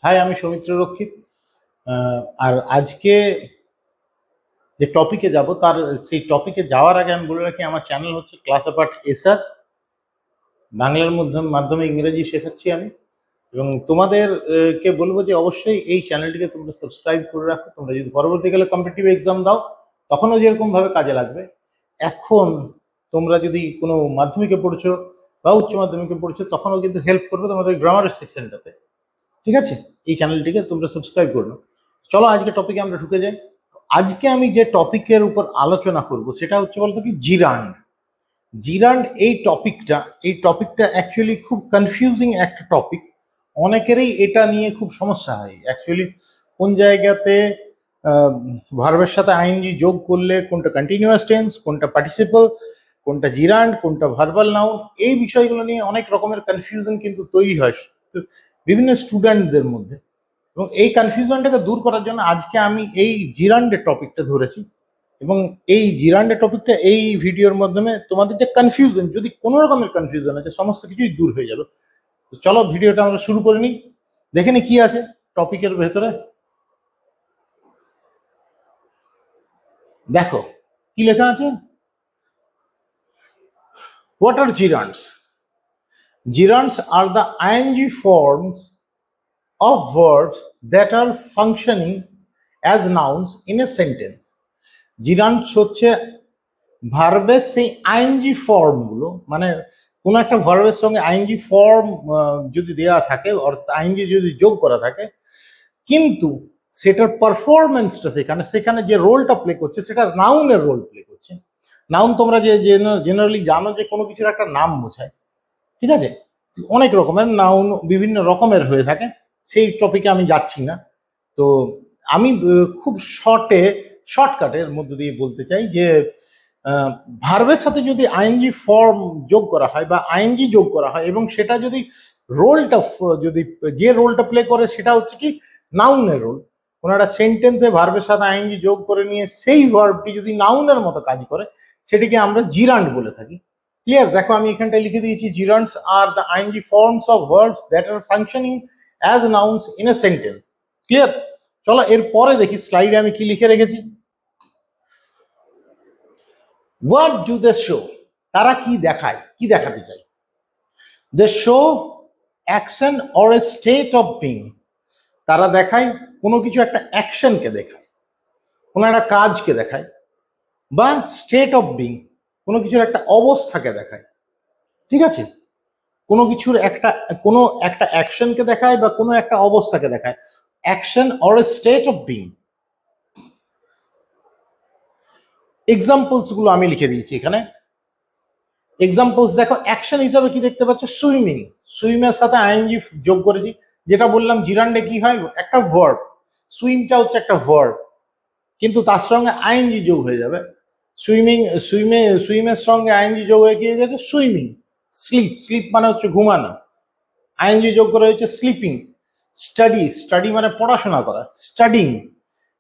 High, আমি সৌমিত্র রক্ষিত। আর আজকে যে টপিকে যাব সেই টপিকে যাওয়ার আগে আমি বলে রাখি, আমার চ্যানেল হচ্ছে ক্লাস অ্যাপার্ট এসআর। বাংলার মাধ্যমে ইংরেজি শেখাচ্ছি আমি। এবং তোমাদের কে বলবো যে অবশ্যই এই চ্যানেলটিকে তোমরা সাবস্ক্রাইব করে রাখো। তোমরা যদি পরবর্তীকালে কম্পিটিটিভ এক্সাম দাও তখনও যেরকম ভাবে কাজে লাগবে। এখন তোমরা যদি কোনো মাধ্যমিকে পড়ছো বা উচ্চ মাধ্যমিকে পড়ছো তখনও কিন্তু হেল্প করবে তোমাদের গ্রামারের সেকশনটাতে। ঠিক আছে, এই চ্যানেলটিকে তোমরা সাবস্ক্রাইব করো। চলো আজকে টপিকে আমরা ঢুকে যাই। আজকে আমি যে টপিকের উপর আলোচনা করব সেটা হচ্ছে বলতে কি জিরান্ড। জিরান্ড এই টপিকটা অ্যাকচুয়ালি খুব কনফিউজিং একটা টপিক। অনেকেরই এটা নিয়ে খুব সমস্যা হয় অ্যাকচুয়ালি। কোন জায়গাতে ভার্বের সাথে আইএনজি যোগ করলে কোনটা কন্টিনিউয়াস টেন্স, কোনটা পার্টিসিপল, কোনটা জিরান্ড, কোনটা ভার্বাল নাউন, এই বিষয়গুলো নিয়ে অনেক রকমের কনফিউশন কিন্তু তৈরি হয় বিভিন্ন স্টুডেন্টদের মধ্যে। এবং এই কনফিউশনটাকে দূর করার জন্য আজকে আমি এই জিরান্ডের টপিকটা ধরেছি। এবং এই জিরান্ডের টপিকটা এই ভিডিওর মাধ্যমে তোমাদের যে কনফিউশন, যদি কোনো রকমের কনফিউশন আছে, সমস্ত কিছুই দূর হয়ে যাবে। তো চলো ভিডিওটা আমরা শুরু করে নিই। দেখে নি কি আছে টপিকের ভেতরে। দেখো কি লেখা আছে। What are gerunds? Gerunds are the ing forms of verbs that are functioning as nouns in a sentence. জিরান্ডস হচ্ছে ভার্বের সেই আইএনজি ফর্মগুলো, মানে কোন একটা ভার্বের সঙ্গে আইএনজি ফর্ম যদি দেওয়া থাকে অর্থাৎ আইএনজি যদি যোগ করা থাকে, কিন্তু সেটার পারফরমেন্সটা সেখানে যে রোলটা প্লে করছে সেটা নাউনের রোল প্লে করছে। নাউন তোমরা যে জেনারেলি জানো যে কোনো কিছুর একটা নাম বোঝায়। ঠিক আছে, অনেক রকমের নাউন বিভিন্ন রকমের হয়ে থাকে, সেই টপিকে আমি যাচ্ছি না। তো আমি খুব শর্টকাটের মধ্যে দিয়ে বলতে চাই যে ভার্বের সাথে যদি আইএনজি ফর্ম যোগ করা হয় বা আইএনজি যোগ করা হয় এবং সেটা যদি যে রোলটা প্লে করে সেটা হচ্ছে কি নাউনের রোল। কোনো একটা সেন্টেন্সে ভার্বের সাথে আইএনজি যোগ করে নিয়ে সেই ভার্বটি যদি নাউনের মতো কাজ করে সেটিকে আমরা জিরান্ড বলে থাকি। ক্লিয়ার? দেখো আমি এখানটায় লিখে দিয়েছি, gerunds are the ING forms of verbs that are functioning as nouns in a sentence. Clear? চলো এরপরে দেখি স্লাইডে আমি কি লিখে রেখেছি। What do they show? তারা কি দেখায়, কি দেখাতে চায়? They show action or a state of being. তারা দেখায় কোনো কিছু একটা অ্যাকশনকে দেখায়, কোনো একটা কাজকে দেখায়, বা স্টেট অফ বিং কোনো কিছুর একটা অবস্থাকে দেখায়। ঠিক আছে, কোনো একটা অ্যাকশনকে দেখায় বা কোনো একটা অবস্থাকে দেখায়। Action or a state of being. Examples গুলো আমি লিখে দিয়েছি এখানে। এক্সাম্পলস দেখো, অ্যাকশন হিসাবে কি দেখতে পাচ্ছ? সুইমিং। সুইমের সাথে আইএনজি যোগ করেছি, যেটা বললাম জিরান্ডে কি হয়, একটা ভার্ব। সুইমটা হচ্ছে একটা ভার্ব, কিন্তু তার সঙ্গে আইএনজি যোগ হয়ে যাবে। সুইমের সঙ্গে আইএনজি যোগ হয়ে গিয়ে গেছে সুইমিং। স্লিপ মানে হচ্ছে ঘুমানো, আইএনজি যোগ করে হচ্ছে স্লিপিং। স্টাডি মানে পড়াশোনা করা, স্টাডিং।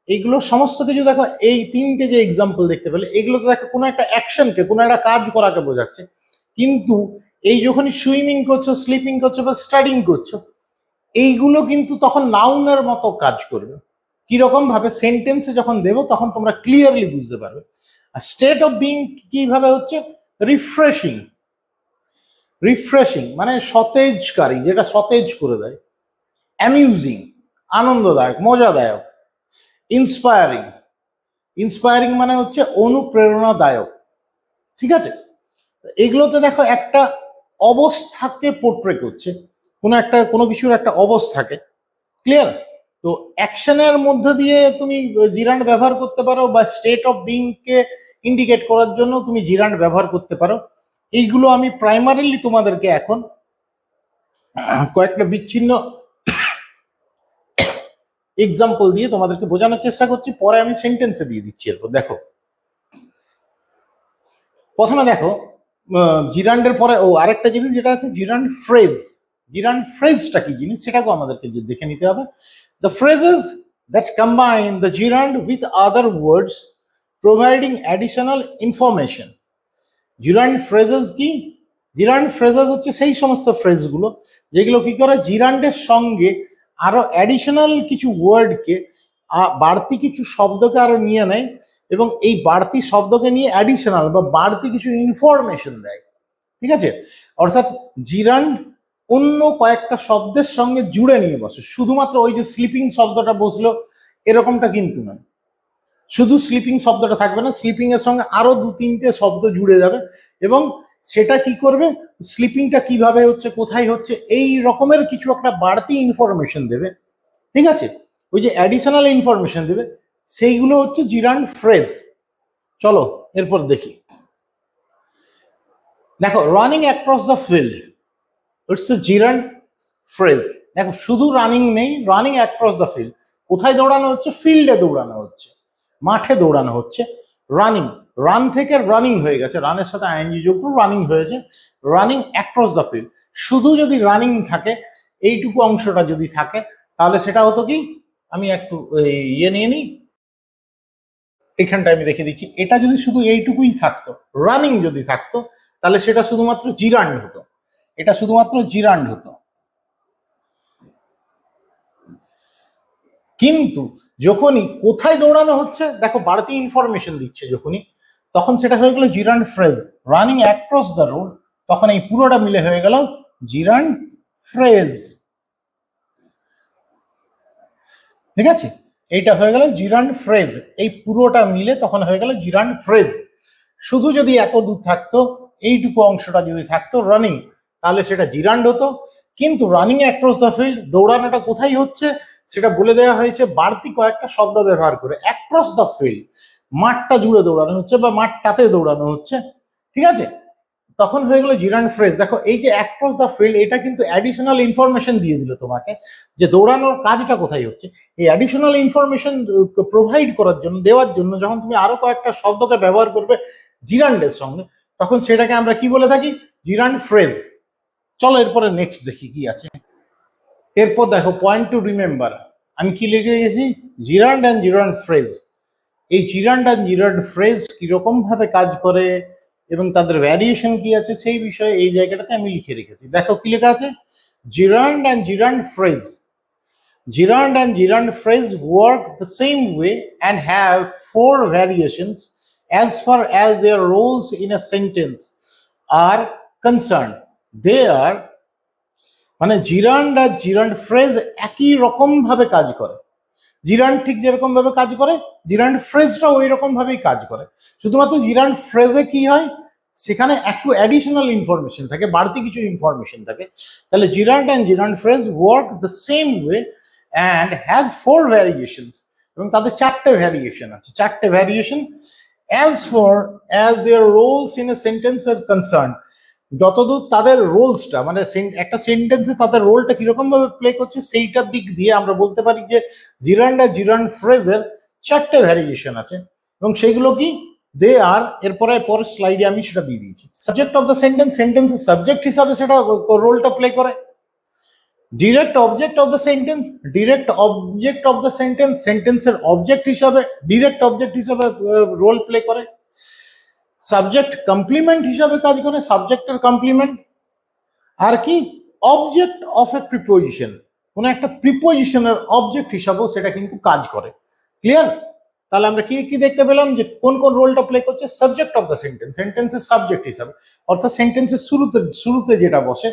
এইগুলো সমস্ত কিছু দেখো, এই তিনটে যে এক্সাম্পল দেখতে পেলে এগুলো তো দেখো কোনো একটা অ্যাকশনকে, কোনো একটা কাজ করাকে বোঝাচ্ছে। কিন্তু এই যখনই সুইমিং করছো, স্লিপিং করছো বা স্টাডিং করছো, এইগুলো কিন্তু তখন নাউনের মতো কাজ করবে। কিরকম ভাবে? সেন্টেন্সে যখন দেবো তখন তোমরা ক্লিয়ারলি বুঝতে পারবে। আর স্টেট অফ বিং কিভাবে হচ্ছে? রিফ্রেশিং। মানে সতেজকারী, যেটা সতেজ করে দেয়। অ্যামিউজিং, আনন্দদায়ক, মজাদায়ক। ইন্সপায়ারিং মানে হচ্ছে অনুপ্রেরণাদায়ক। ঠিক আছে, এগুলোতে দেখো একটা অবস্থাকে পোর্ট্রে করছে, কোনো কিছুর একটা অবস্থাকে। ক্লিয়ার? তো অ্যাকশনের মধ্যে দিয়ে তুমি জিরান্ড ব্যবহার করতে পারো, বা state of being K indicate করার জন্য তুমি জিরান্ড ব্যবহার করতে পারো। এইগুলো আমি প্রাইমারিলি তোমাদেরকে এখন কয়েকটা বিচ্ছিন্ন এক্সাম্পল দিয়ে তোমাদেরকে বোঝানোর চেষ্টা করছি, পরে আমি সেন্টেন্সে দিয়ে দিচ্ছি। এরপর দেখো, প্রথমে দেখো জিরান্ডের পরে আরেকটা জিনিস যেটা আছে জিরান্ড ফ্রেজ। জিরান্ড ফ্রেজটা কি জিনিস সেটাকেও আমাদেরকে দেখে নিতে হবে। The phrases that combine the gerund with other words providing additional information. Gerund phrases কি? জিরান্ড ফ্রেজেস হচ্ছে সেই সমস্ত ফ্রেজগুলো যেগুলো কি করে জিরান্ডের সঙ্গে আরো অ্যাডিশনাল কিছু ওয়ার্ডকে, বাড়তি কিছু শব্দকে আরো নিয়ে নেয় এবং এই বাড়তি শব্দকে নিয়ে অ্যাডিশনাল বা বাড়তি কিছু ইনফরমেশন দেয়। ঠিক আছে, অর্থাৎ জিরান্ড অন্য কয়েকটা শব্দের সঙ্গে জুড়ে নিয়ে বসে, শুধুমাত্র ওই যে স্লিপিং শব্দটা বসলো এরকমটা কিন্তু নয়। শুধু স্লিপিং শব্দটা থাকবে না, স্লিপিং এর সঙ্গে আরো 2-3টে শব্দ জুড়ে যাবে এবং সেটা কি করবে, স্লিপিংটা কিভাবে হচ্ছে, কোথায় হচ্ছে, এই রকমের কিছু একটা বাড়তি ইনফরমেশন দেবে। ঠিক আছে, ওই যে অ্যাডিশনাল ইনফরমেশন দেবে, সেইগুলো হচ্ছে জিরান্ড ফ্রেজ। চলো এরপর দেখি। দেখো, running across the field, it's a জিরান্ড phrase. দেখো, শুধু রানিং নেই, রানিং অ্যাক্রস দ্য ফিল্ড, কোথায় দৌড়ানো হচ্ছে, ফিল্ডে দৌড়ানো হচ্ছে, মাঠে দৌড়ানো হচ্ছে। রানিং, রান থেকে রানিং হয়ে গেছে, রানের সাথে আইএনজি যুক্ত রানিং হয়েছে, রানিং অ্যাক্রস দ্য ফিল্ড। শুধু যদি রানিং থাকে, এইটুকু অংশটা যদি থাকে, তাহলে সেটা হতো কি, আমি একটু ইয়ে নিয়ে নিই, এখানটা আমি দেখে দিচ্ছি। এটা যদি শুধু এইটুকুই থাকতো, রানিং যদি থাকতো, তাহলে সেটা শুধুমাত্র জিরান্ড হতো, এটা শুধুমাত্র জিরান্ড হতো। কিন্তু যখনই কোথায় দৌড়ানো হচ্ছে, দেখো বাড়তি ইনফরমেশন দিচ্ছে যখনই, তখন সেটা হয়ে গেল gerund phrase. Running across the road, তখন এই পুরোটা মিলে হয়ে গেল জিরান্ড ফ্রেজ। ঠিক আছে, এইটা হয়ে গেল জিরান্ড ফ্রেজ, এই পুরোটা মিলে তখন হয়ে গেল জিরান্ড ফ্রেজ। শুধু যদি এত দূর থাকতো, এইটুকু অংশটা যদি থাকতো রানিং, তাহলে সেটা জিরান্ড হতো। কিন্তু রানিং অ্যাক্রস দ্য ফিল্ড, দৌড়ানোটা কোথায় হচ্ছে সেটা বলে দেওয়া হয়েছে বাড়তি কয়েকটা শব্দ ব্যবহার করে। অ্যাক্রস দ্য ফিল্ড, মাঠটা জুড়ে দৌড়ানো হচ্ছে বা মাঠটাতে দৌড়ানো হচ্ছে। ঠিক আছে, তখন হয়ে গেল জিরান্ড ফ্রেজ। দেখো, এই যে অ্যাক্রস দ্য ফিল্ড, এটা কিন্তু অ্যাডিশনাল ইনফরমেশন দিয়ে দিল তোমাকে যে দৌড়ানোর কাজটা কোথায় হচ্ছে। এই অ্যাডিশনাল ইনফরমেশন প্রোভাইড করার জন্য, দেওয়ার জন্য, যখন তুমি আরো কয়েকটা শব্দকে ব্যবহার করবে জিরান্ডের সঙ্গে, তখন সেটাকে আমরা কি বলে থাকি, জিরান্ড ফ্রেজ। চলো এরপরে নেক্সট দেখি কি আছে। এরপর দেখো, পয়েন্ট টু রিমেম্বার, আমি কি লিখে গেছি, জিরান্ড অ্যান্ড জিরান্ড ফ্রেজ। এই জিরান্ড অ্যান্ড জিরান্ড ফ্রেজ কিরকম ভাবে কাজ করে এবং তাদের ভ্যারিয়েশন কি আছে, সেই বিষয়ে এই জায়গাটাতে আমি লিখে রেখেছি। দেখো কি লেখা আছে, জিরান্ড and জিরান্ড phrase, gerund and gerund phrase work the same way and have 4 variations as far as their roles in a sentence are concerned. They are, মানে জিরান্ড আর জিরান্ড ফ্রেজ একই রকম ভাবে কাজ করে। জিরান্ড ঠিক যেরকম ভাবে কাজ করে, জিরান্ড ফ্রেজটা ওই রকম ভাবেই কাজ করে। শুধুমাত্র জিরান্ড ফ্রেজে কি হয়, সেখানে একটু অ্যাডিশনাল ইনফরমেশন থাকে, বাড়তি কিছু ইনফরমেশন থাকে। তাহলে জিরান্ড and জিরান্ড phrase work the same way and have 4 variations, এবং তাদের 4টে ভ্যারিয়েশন আছে, 4টে variation as far as their roles in a sentence are concerned, যতদূর তাদের রোলসটা, মানে একটা সেন্টেন্সে তাদের রোলটা কিরকম ভাবে প্লে করছে, সেইটার দিক দিয়ে আমরা বলতে পারি যে জিরান্ড আর জিরান্ড ফ্রেজের 4টে ভ্যারিয়েশন আছে। এবং সেইগুলো কি, দে আর, এরপরে পরের স্লাইডে আমি সেটা দিয়ে দিয়েছি। সাবজেক্ট অফ দ্য সেন্টেন্স, সেন্টেন্সের সাবজেক্ট হিসাবে সেটা রোলটা প্লে করে। Direct object of the sentence, direct object of the sentence, সেন্টেন্সের অবজেক্ট হিসাবে, ডিরেক্ট অবজেক্ট হিসাবে রোল প্লে করে। সাবজেক্ট কমপ্লিমেন্ট হিসাবে কাজ করে, সাবজেক্টের কমপ্লিমেন্ট। আর কি, অবজেক্ট অফ এ প্রিপোজিশন, কোন একটা প্রিপোজিশনের অবজেক্ট হিসাবেও সেটা কিন্তু কাজ করে। ক্লিয়ার? তাহলে আমরা কি কি দেখতে পেলাম, যে কোন কোন রোলটা প্লে করছে। সাবজেক্ট অফ দ্য সেন্টেন্স, সেন্টেন্সের সাবজেক্ট হিসাবে, অর্থাৎ সেন্টেন্সের শুরুতে যেটা বসে,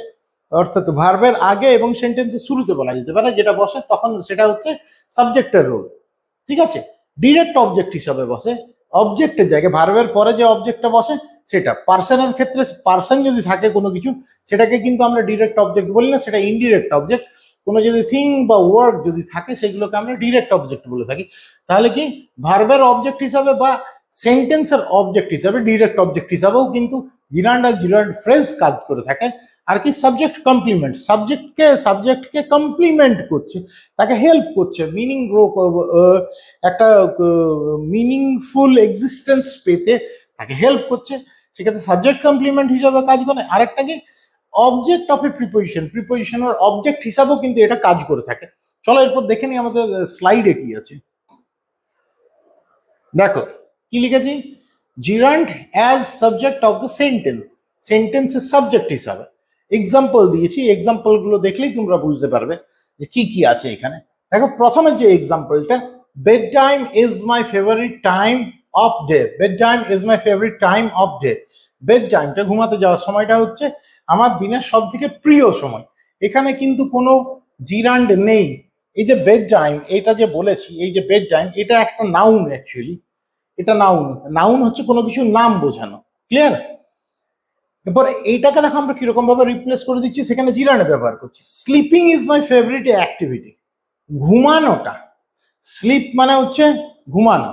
অর্থাৎ ভার্বের আগে এবং সেন্টেন্সের শুরুতে বলা যেতে পারে যেটা বসে, তখন সেটা হচ্ছে সাবজেক্টের রোল। ঠিক আছে, ডিরেক্ট অবজেক্ট হিসাবে বসে, অবজেক্টের জায়গায় ভার্বের পরে যে অবজেক্টটা বসে সেটা। পার্সনের ক্ষেত্রে, পার্সন যদি থাকে কোনো কিছু, সেটাকে কিন্তু আমরা ডিরেক্ট অবজেক্ট বলি না, সেটা ইনডিরেক্ট অবজেক্ট। কোনো যদি থিং বা ওয়ার্ড যদি থাকে, সেগুলোকে আমরা ডিরেক্ট অবজেক্ট বলে থাকি। তাহলে কি, ভার্বের অবজেক্ট হিসাবে বা সেন্টেন্সের অবজেক্ট হিসাবে, ডিরেক্ট অবজেক্ট হিসাবেও কিন্তু জিরান্ড আর জিরান্ড ফ্রেজ কাজ করে থাকে। আর কি, সাবজেক্ট কমপ্লিমেন্ট, সাবজেক্টকে কমপ্লিমেন্ট করছে, তাকে হেল্প করছে, মিনিং একটা মিনিংফুল এক্সিস্টেন্স পেতে তাকে হেল্প করছে, সেক্ষেত্রে সাবজেক্ট কমপ্লিমেন্ট হিসাবে কাজ করে। আরেকটা কি, অবজেক্ট অফ এ প্রিপোজিশন, প্রিপোজিশনের অবজেক্ট হিসাবেও কিন্তু এটা কাজ করে থাকে। চলো এরপর দেখে নিই আমাদের স্লাইডে কি আছে। দেখো কি লিখেছি, gerund as subject of the sentence, সেন্টেন্সের সাবজেক্ট হিসাবে। এক্সাম্পল দিয়েছি, এক্সাম্পল গুলো দেখলেই তোমরা বুঝতে পারবে। যে কি কি আছে এখানে। দেখো প্রথমে যে এক্সাম্পলটা, bed time is my favourite time of day, bed time is my favourite time of day. Bed টাইমটা, ঘুমাতে যাওয়ার সময়টা হচ্ছে আমার দিনের সব থেকে প্রিয় সময়। এখানে কিন্তু কোনো জিরান্ড নেই। এই যে বেড টাইম, এটা যে বলেছি, এই যে বেড টাইম, এটা একটা নাউন অ্যাকচুয়ালি, এটা নাউন। নাউন হচ্ছে কোনো কিছুর নাম বোঝানো, ক্লিয়ার? এরপর এইটাকে দেখো আমরা কিরকম ভাবে রিপ্লেস করে দিচ্ছি, সেখানে জিরান্ড ব্যবহার করছি। Sleeping is my favourite activity, ঘুমানোটা, স্লিপ মানে হচ্ছে ঘুমানো,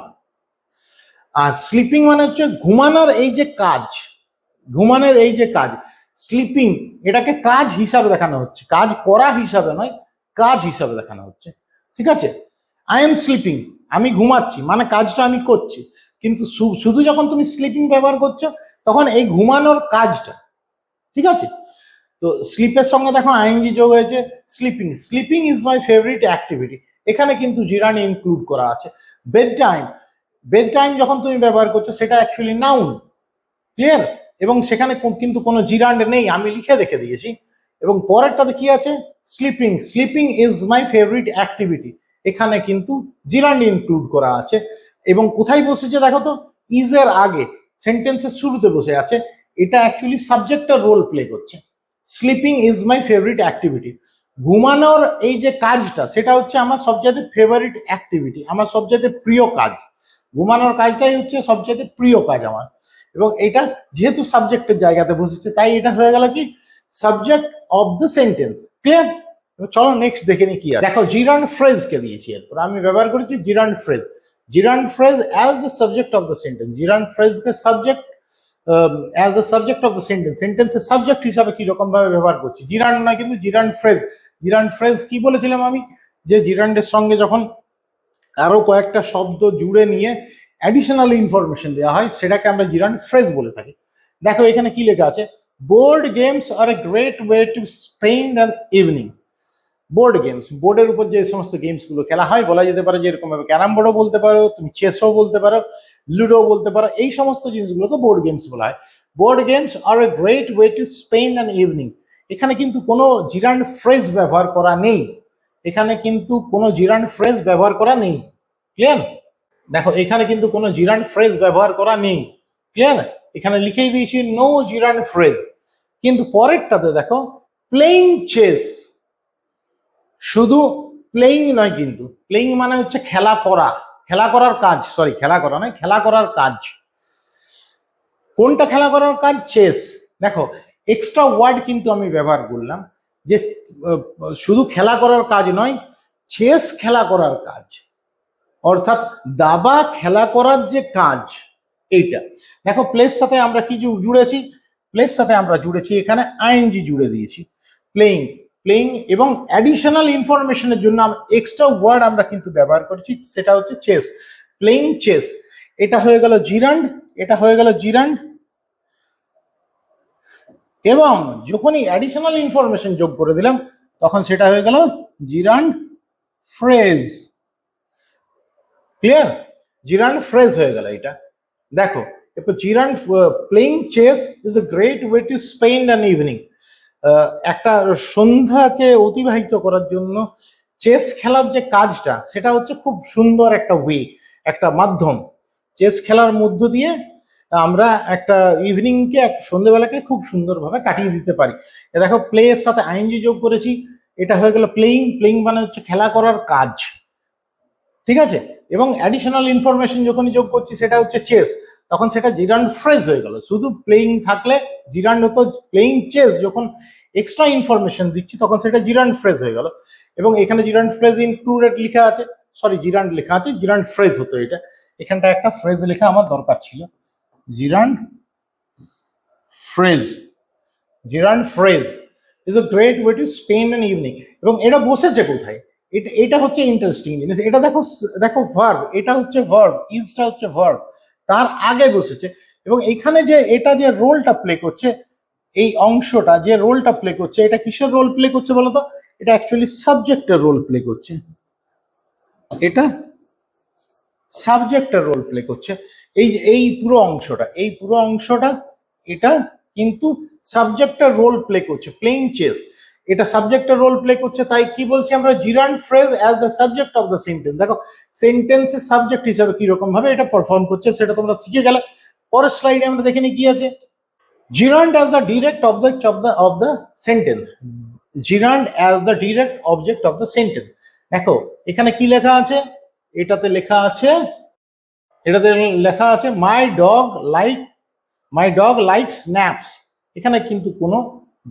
আর স্লিপিং মানে হচ্ছে ঘুমানোর এই যে কাজ, ঘুমানোর এই যে কাজ, স্লিপিং এটাকে কাজ হিসাবে দেখানো হচ্ছে, কাজ করা হিসাবে নয়, কাজ হিসাবে দেখানো হচ্ছে, ঠিক আছে? আই এম স্লিপিং, আমি ঘুমাচ্ছি, মানে কাজটা আমি করছি। কিন্তু শুধু যখন তুমি স্লিপিং ব্যবহার করছো তখন এই ঘুমানোর কাজটা, ঠিক আছে? তো স্লিপের সঙ্গে দেখো আইএনজি যোগ হয়েছে, sleeping, sleeping is my favourite activity, এখানে কিন্তু জিরান ইনক্লুড করা আছে। বেড টাইম, বেড টাইম যখন তুমি ব্যবহার করছো সেটা অ্যাকচুয়ালি নাউন, ক্লিয়ার? এবং সেখানে কিন্তু কোনো জিরান্ড নেই, আমি লিখে রেখে দিয়েছি। এবং পরেরটাতে কি আছে, sleeping, sleeping is my favourite activity, এখানে কিন্তু জিরান্ড ইনক্লুড করা আছে। এবং কোথায় বসেছে দেখো তো, ইজ এর আগে সেন্টেন্সের শুরুতে বসে আছে, এটা অ্যাকচুয়ালি সাবজেক্টের রোল প্লে করছে। Sleeping is my favourite activity, ঘুমানোর এই যে কাজটা সেটা হচ্ছে আমার সবচেয়ে ফেভারিট অ্যাক্টিভিটি, আমার সবচেয়ে প্রিয় কাজ, ঘুমানোর কাজটাই হচ্ছে সবচেয়ে প্রিয় কাজ আমার। এবং এটা যেহেতু সাবজেক্টের জায়গাতে বসেছে তাই এটা হয়ে গেল কি, subject of the sentence, clear? চলো নেক্সট দেখে নি কি আছে। দেখো জিরান্ড ফ্রেজ কে দিয়েছি, এরপর আমি ব্যবহার করেছি জিরান্ড phrase. জিরান্ড phrase as the subject of the sentence, জিরান্ড phrase K subject as the subject of the sentence, সেন্টেন্সের সাবজেক্ট হিসাবে কি রকম ভাবে ব্যবহার করছি, জিরান্ড নয় কিন্তু জিরান্ড ফ্রেজ। জিরান্ড ফ্রেজ কি বলেছিলাম আমি, যে জিরান্ডের সঙ্গে যখন আরো কয়েকটা শব্দ জুড়ে নিয়ে অ্যাডিশনাল ইনফরমেশন দেওয়া হয় সেটাকে আমরা জিরান্ড ফ্রেজ বলে থাকি। দেখো এখানে কি লেখা আছে, বোর্ড গেমস আর a great way to spend an evening. Board games, বোর্ডের উপর যে সমস্ত গেমস গুলো খেলা হয়, বলা যেতে পারে যে এরকম ভাবে ক্যারাম বোর্ডও বলতে পারো, তুমি চেসও বলতে পারো, লুডো বলতে পারো, এই সমস্ত জিনিসগুলোকে বোর্ড গেমস বলা হয়। বোর্ড গেমস আর a great way to spend an evening, এখানে কিন্তু কোনো জিরান্ড ফ্রেজ ব্যবহার করা নেই, এখানে কিন্তু কোনো জিরান্ড ফ্রেজ ব্যবহার করা নেই, ক্লিয়ার? দেখো এখানে কিন্তু কোনো জিরান্ড ফ্রেজ ব্যবহার করা নেই, ক্লিয়ার? এখানে লিখেই দিয়েছি নো জিরান্ড ফ্রেজ। কিন্তু পরেরটাতে দেখো, প্লেইং চেস, শুধু প্লেইং নয় কিন্তু, প্লেইং মানে হচ্ছে খেলা করা, খেলা করার কাজ, সরি খেলা করা নয়, খেলা করার কাজ। কোনটা খেলা করার কাজ, চেস। দেখো এক্সট্রা ওয়ার্ড কিন্তু আমি ব্যবহার করলাম, যে শুধু খেলা করার কাজ নয়, চেস খেলা করার কাজ, অর্থাৎ দাবা খেলা করার যে কাজ এইটা। দেখো প্লেস সাথে আমরা কি জুড়েছি, প্লেস সাথে আমরা জুড়েছি এখানে আইএনজি জুড়ে দিয়েছি, প্লেইং, প্লেইং, এবং অ্যাডিশনাল ইনফরমেশনের জন্য এক্সট্রা ওয়ার্ড আমরা কিন্তু ব্যবহার করছি, সেটা হচ্ছে চেস, প্লেইং চেস। এটা হয়ে গেল জিরান্ড, এটা হয়ে গেল জিরান্ড। এবং যখনই অ্যাডিশনাল ইনফরমেশন যোগ করে দিলাম তখন সেটা হয়ে গেল gerund phrase, clear? Gerund phrase হয়ে গেল এটা। দেখো এরপর gerund, playing chess is a great way to spend an evening, একটা সন্ধ্যাকে অতিবাহিত করার জন্য চেস খেলার যে কাজটা সেটা হচ্ছে খুব সুন্দর একটা ওয়ে, একটা মাধ্যম। চেস খেলার মধ্য দিয়ে আমরা একটা ইভিনিংকে, এক সন্ধ্যেবেলাকে খুব সুন্দরভাবে কাটিয়ে দিতে পারি। দেখো প্লে এর সাথে আইএনজি যোগ করেছি, এটা হয়ে গেল প্লেইং, প্লেইং মানে হচ্ছে খেলা করার কাজ, ঠিক আছে? এবং অ্যাডিশনাল ইনফরমেশন যখনই যোগ করছি সেটা হচ্ছে চেস, তখন সেটা জিরান্ড ফ্রেজ হয়ে গেল। শুধু প্লেইং থাকলে জিরান্ড হতো, প্লেইং চেস যখন এক্সট্রা ইনফরমেশন দিচ্ছি তখন সেটা জিরান্ড ফ্রেজ হয়ে গেল। এবং এখানে জিরান্ড ফ্রেজ ইনক্লুডেড লেখা আছে, সরি জিরান্ড লেখা আছে, জিরান্ড ফ্রেজ হতো এটা, এখানটা একটা ফ্রেজ লেখা আমার দরকার ছিল, জিরান্ড phrase, জিরান্ড phrase is a great way to spend an evening. এবং এটা বসেছে কোথায়, এটা হচ্ছে ইন্টারেস্টিং জিনিস। এটা দেখো, দেখো ভার্ব, এটা হচ্ছে ভার্ব, ইজটা হচ্ছে ভার্ব, তার আগে বসেছে। এবং এখানে যে এটা যে রোলটা প্লে করছে, এই অংশটা যে রোলটা প্লে করছে, এটা কিসের রোল প্লে করছে বলতো, এটা অ্যাকচুয়ালি সাবজেক্টের রোল প্লে করছে, এটা সাবজেক্টের রোল প্লে করছে। এই পুরো অংশটা, এই পুরো অংশটা এটা কিন্তু সাবজেক্টের রোল প্লে করছে, প্লেইং চেস। এটা সাবজেক্টের রোল প্লে করছে, তাই কি বলছি আমরা, জিরান্ড phrase as the subject of the sentence. দেখো সেন্টেন্সের সাবজেক্ট হিসাবে কি রকম ভাবে এটা পারফর্ম করছে সেটা তোমরা শিখে গেলে। পরের স্লাইডে আমরা দেখে নিই কি আছে। জিরান্ড as the direct object of the sentence. জিরান্ড as the direct object of the sentence. দেখো এখানে কি লেখা আছে, এটাতে লেখা আছে মাই ডগ লাইকস ন্যাপস। এখানে কিন্তু কোনো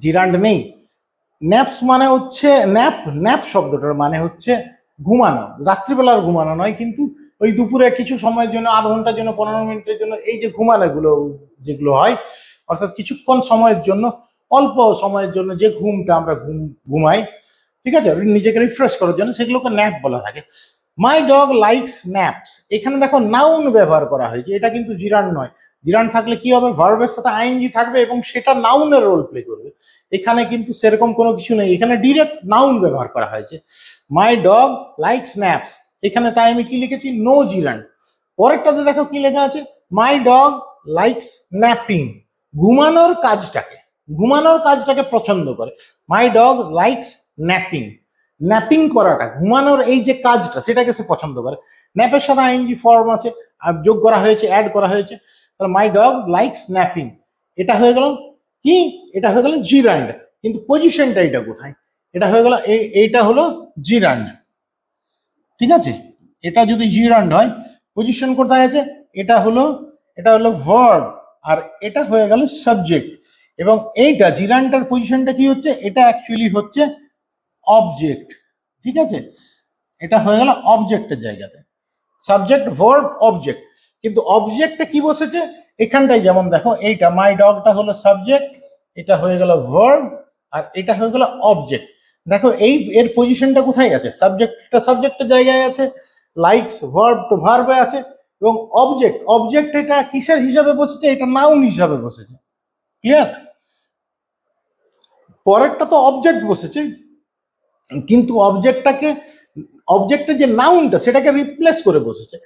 জিরান্ড নেই। ন্যাপস মানে হচ্ছে ন্যাপ শব্দটার মানে হচ্ছে ঘুমানো, রাত্রিবেলার ঘুমানো নয়, কিন্তু ওই দুপুরে কিছু সময়ের জন্য, আধ ঘন্টার জন্য, 15 মিনিটের জন্য এই যে ঘুমানোগুলো যেগুলো হয়, অর্থাৎ কিছুক্ষণ সময়ের জন্য, অল্প সময়ের জন্য যে ঘুমটা আমরা ঘুমাই, ঠিক আছে, নিজেকে রিফ্রেশ করার জন্য, সেগুলোকে ন্যাপ বলা থাকে। মাই ডগ লাইকস ন্যাপস, এখানে দেখো নাউন ব্যবহার করা হয়েছে, এটা কিন্তু জিরান্ড নয়। জিরান্ড থাকলে কি হবে, ভার্বের সাথে আইএনজি থাকবে এবং সেটা নাউনের রোল প্লে করবে। এখানে কিন্তু সেরকম কোনো কিছু নেই, এখানে ডিরেক্ট নাউন ব্যবহার করা হয়েছে। মাই ডগ লাইকস ন্যাপস, এখানে তাই আমি কি লিখেছি, নো জিরান্ড। পরেরটাতে দেখো কি লেখা আছে, মাই ডগ লাইকস ন্যাপিং, ঘুমানোর কাজটাকে পছন্দ করে। মাই ডগ লাইকস ন্যাপিং, ন্যাপিং করাটা, ঘুমানোর এই যে কাজটা, সেটাকে সে পছন্দ করে। ন্যাপের সাথে আইএনজি ফর্ম আছে, যোগ করা হয়েছে, অ্যাড করা হয়েছে। তাহলে মাই ডগ লাইকস ন্যাপিং, এটা হয়ে গেল কি, এটা হয়ে গেল জিরান্ড। কিন্তু পজিশনটা এটা কোথায়, এটা হয়ে গেল এইটা হলো জিরান্ড, ঠিক আছে। এটা যদি জিরান্ড হয়, পজিশন কোথায় আছে, এটা হলো ভার্ব, আর এটা হয়ে গেল সাবজেক্ট। এবং এইটা জিরান্ডটার পজিশনটা কি হচ্ছে, এটা অ্যাকচুয়ালি হচ্ছে অবজেক্ট, ঠিক আছে। এটা হয়ে গেল অবজেক্টের জায়গাতে, সাবজেক্ট ভার্ব অবজেক্ট। কিন্তু অবজেক্টটা কি বসেছে এখানটায়, যেমন দেখো এইটা মাই ডগটা হলো সাবজেক্ট, এটা হয়ে গেল ভার্ব, আর এটা হয়ে গেল অবজেক্ট। দেখো এর পজিশনটা কোথায় আছে, সাবজেক্টের জায়গায় আছে, লাইকস ভার্ব তো ভার্বে আছে, এবং অবজেক্ট এটা কিসের হিসাবে বসেছে, এটা নাউন হিসাবে বসেছে, ক্লিয়ার। পরেরটা তো অবজেক্ট বসেছে, কিন্তু অবজেক্টের যে নাউনটা সেটাকে রিপ্লেস করে বসেছে।